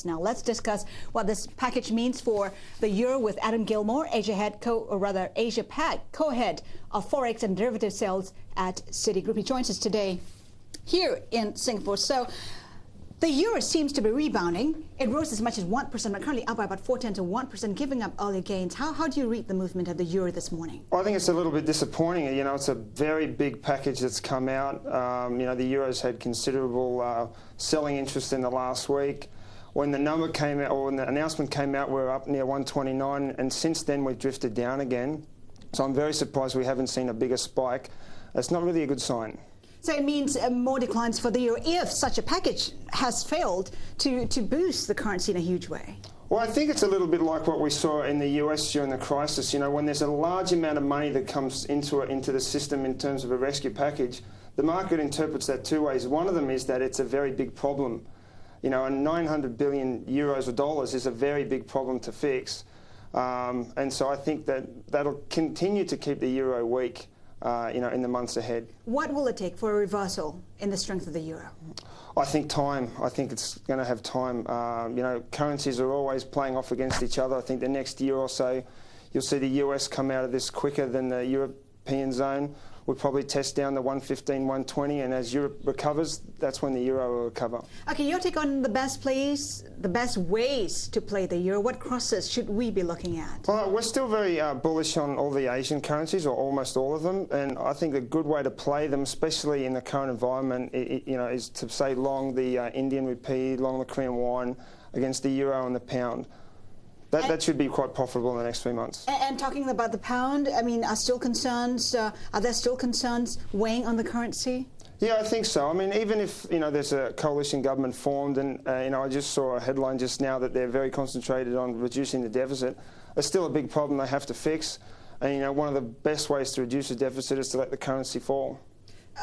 now. Let's discuss what this package means for the euro with Adam Gilmour, Asia Pac co-head of Forex and derivative sales at Citigroup. He joins us today here in Singapore. So the euro seems to be rebounding. It rose as much as 1%, but currently up by about 0.4 to 1%, giving up earlier gains. How do you read the movement of the euro this morning? Well, I think it's a little bit disappointing. You know, it's a very big package that's come out. You know, the euro's had considerable selling interest in the last week. When the number came out, or when the announcement came out, we're up near 129, and since then we've drifted down again. So I'm very surprised we haven't seen a bigger spike. That's not really a good sign. So it means more declines for the euro if such a package has failed to boost the currency in a huge way. Well, I think it's a little bit like what we saw in the US during the crisis. You know, when there's a large amount of money that comes into the system in terms of a rescue package, the market interprets that two ways. One of them is that it's a very big problem. You know, and 900 billion euros or dollars is a very big problem to fix. And so I think that'll continue to keep the euro weak. You know, in the months ahead. What will it take for a reversal in the strength of the euro? I think time. I think it's going to have time. You know, currencies are always playing off against each other. I think the next year or so, you'll see the US come out of this quicker than the European zone. We'll probably test down the 115, 120, and as Europe recovers, that's when the euro will recover. Okay, your take on the best plays, the best ways to play the euro. What crosses should we be looking at? Well, we're still very bullish on all the Asian currencies, or almost all of them, and I think a good way to play them, especially in the current environment, you know, is to say long the Indian rupee, long the Korean won against the euro and the pound. That should be quite profitable in the next 3 months. And talking about the pound, I mean, are there still concerns weighing on the currency? Yeah, I think so. I mean, even if, you know, there's a coalition government formed and, you know, I just saw a headline just now that they're very concentrated on reducing the deficit, it's still a big problem they have to fix. And, you know, one of the best ways to reduce the deficit is to let the currency fall.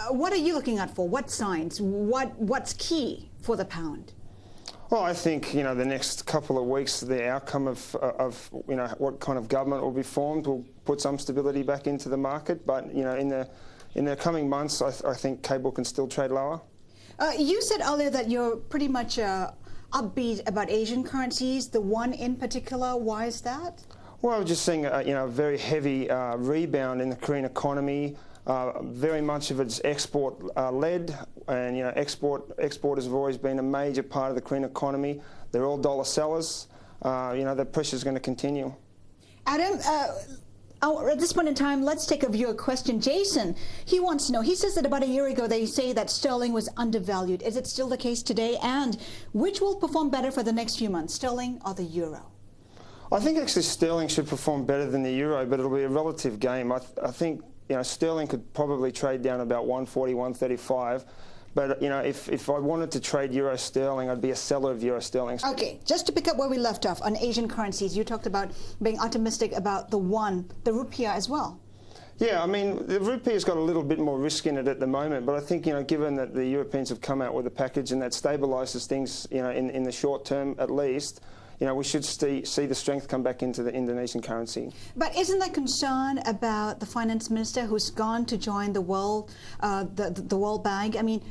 What are you looking out for? What signs? What's key for the pound? Well, I think, you know, the next couple of weeks, the outcome of you know, what kind of government will be formed will put some stability back into the market. But, you know, in the coming months, I think cable can still trade lower. You said earlier that you're pretty much upbeat about Asian currencies, the one in particular. Why is that? Well, we're just seeing you know, a very heavy rebound in the Korean economy. Very much of it's export led, and you know, exporters have always been a major part of the Korean economy. They're all dollar sellers. You know, the pressure is going to continue. Adam, at this point in time, let's take a viewer question. Jason, he wants to know, he says that about a year ago they say that sterling was undervalued. Is it still the case today? And which will perform better for the next few months, sterling or the euro? I think actually sterling should perform better than the euro, but it'll be a relative game. I think, you know, sterling could probably trade down about 140, 135. But, you know, if I wanted to trade euro sterling, I'd be a seller of euro sterling. Okay, just to pick up where we left off on Asian currencies, you talked about being optimistic about the rupee as well. Yeah, I mean, the rupee has got a little bit more risk in it at the moment, but I think, you know, given that the Europeans have come out with a package and that stabilises things, you know, in the short term at least, you know, we should see the strength come back into the Indonesian currency. But isn't there concern about the finance minister who's gone to join the World Bank? I mean,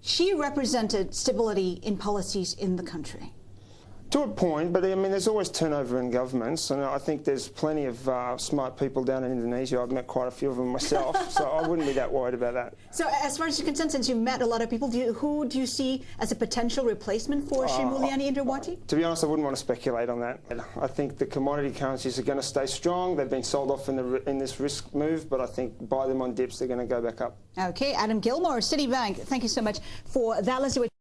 she represented stability in policies in the country. To a point, but I mean, there's always turnover in governments, and I think there's plenty of smart people down in Indonesia. I've met quite a few of them myself, so I wouldn't be that worried about that. So as far as you're concerned, since you've met a lot of people, who do you see as a potential replacement for Sri Mulyani Indrawati? To be honest, I wouldn't want to speculate on that. I think the commodity currencies are going to stay strong. They've been sold off in this risk move, but I think buy them on dips, they're going to go back up. Okay, Adam Gilmour, Citibank, thank you so much for that. Let's do it.